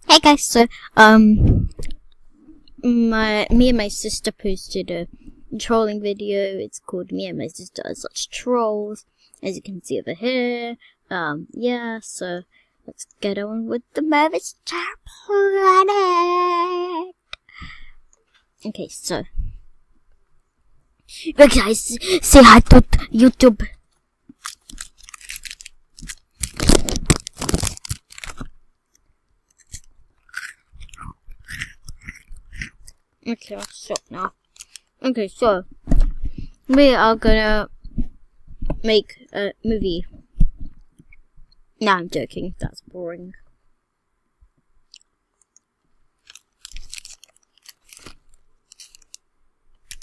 Hey guys, so me and my sister posted a trolling video. It's called "Me and My Sister Are Such Trolls," as you can see over here. Yeah, so let's get on with the Movie Star Planet. Okay, so you guys say hi to YouTube. Okay, I'll stop now. Okay, so we are gonna make a movie. No, I'm joking. That's boring.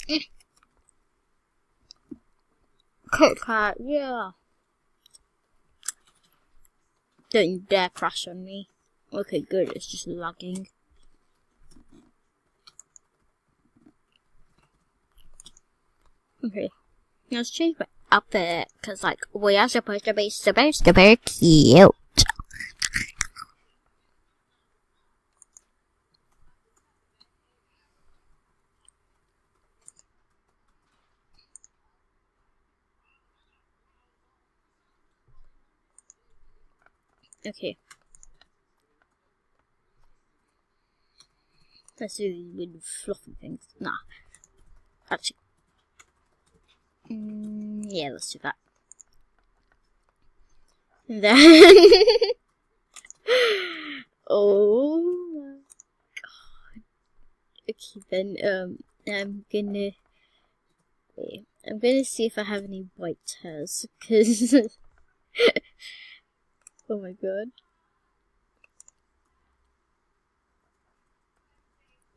Kit Kat, yeah. Don't you dare crash on me. Okay, good. It's just lagging. Okay, let's change my outfit because, like, we are supposed to be super cute. Okay. Let's do these weird fluffy things. Nah. Actually. Yeah, let's do that. And then... oh my god. Okay, then, I'm gonna... Wait. I'm gonna see if I have any white hairs, because... oh my god.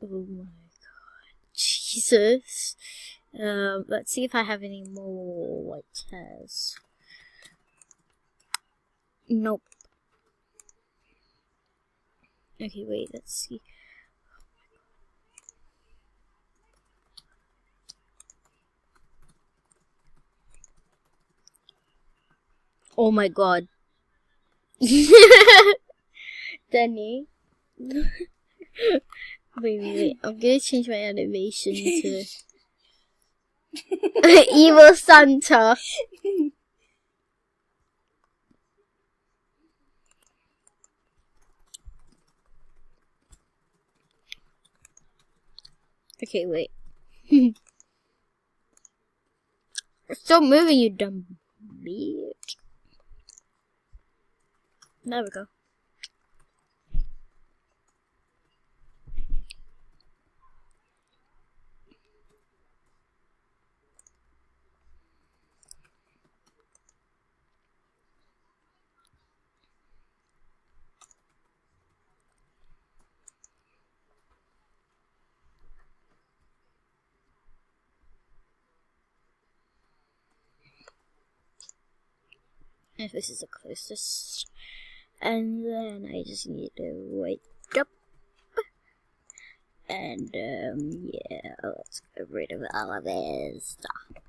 Oh my god. Jesus. Let's see if I have any more white hairs. Nope. Okay, wait, let's see. Oh my god. Danny. Wait. I'm gonna change my animation to Evil Santa. Okay, wait. Stop moving, you dumb bitch. There we go. If this is the closest. And then I just need to wake up. And, yeah, let's get rid of all of this stuff.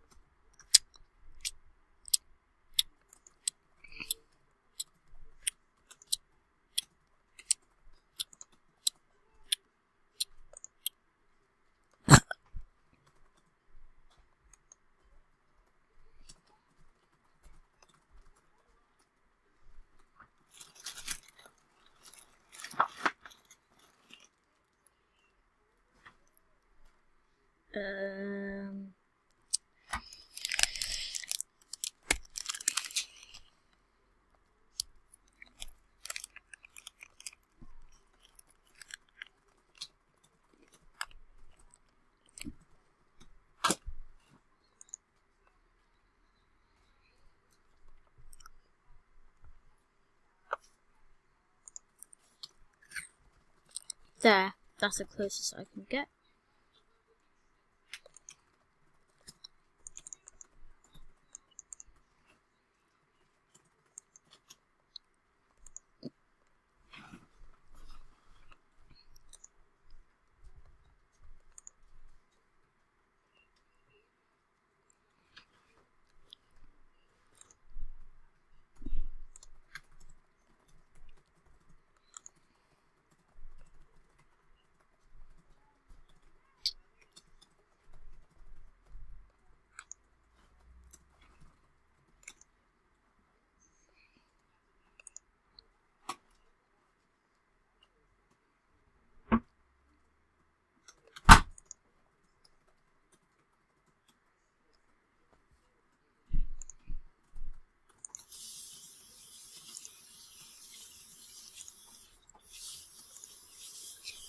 There, that's the closest I can get.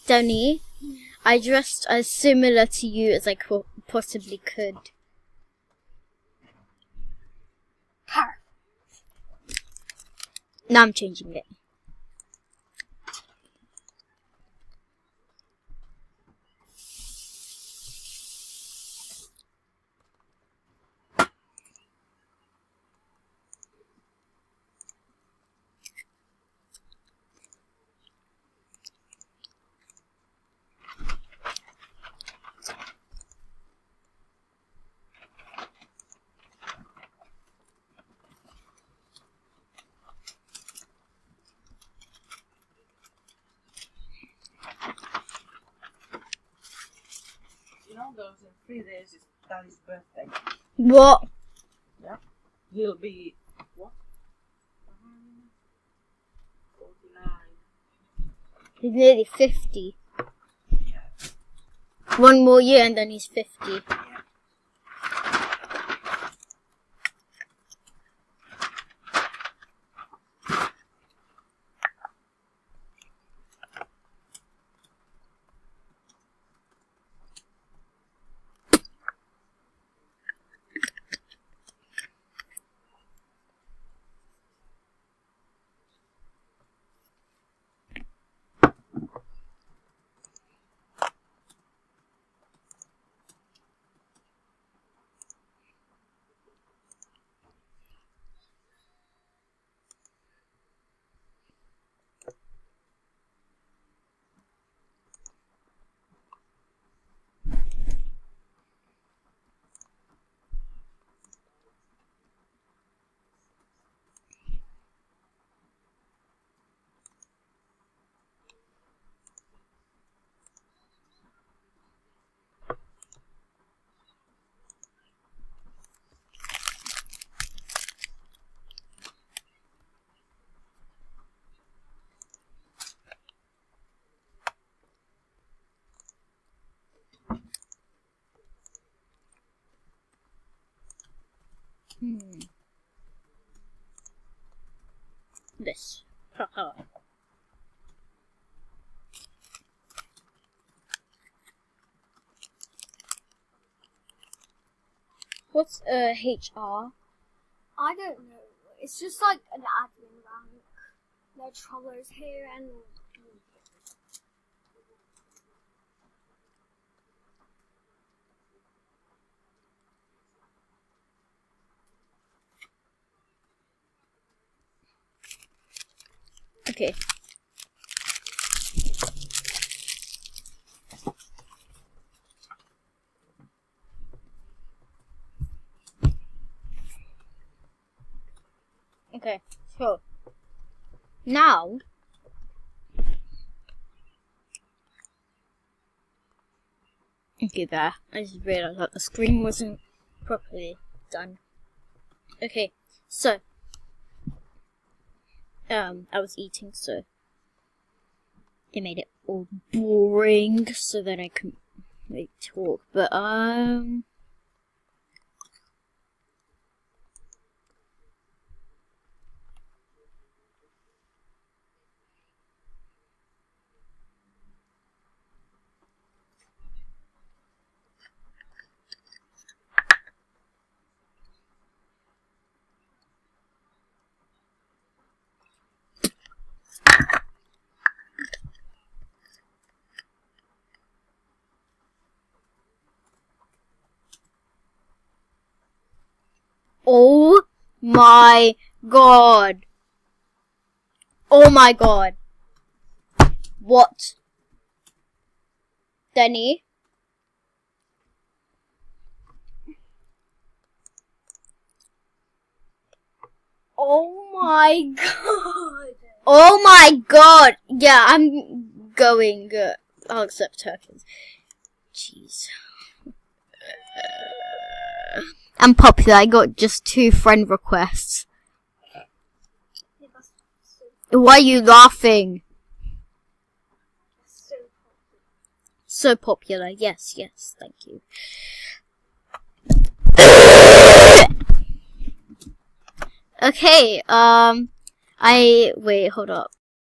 Danny, I dressed as similar to you as I possibly could. Now I'm changing it. Those in 3 days is Daddy's birthday. What? Yeah. He'll be what? 49. He's nearly 50. Yeah. One more year and then he's 50. Yeah. This. Haha. What's HR? I don't know. It's just like an admin rank. There are trollers here and... Okay. Okay, so now okay, there. I just realized that the screen wasn't properly done. Okay, so I was eating, so it made it all boring, so then I couldn't really talk. But oh my god! Oh my god! What? Danny? Oh my god! Oh my god! Yeah, I'm going. I'll accept tokens. Jeez. I'm popular. I got just 2 friend requests. Why are you laughing? So popular. Yes, yes. Thank you. Okay. Wait. Hold up.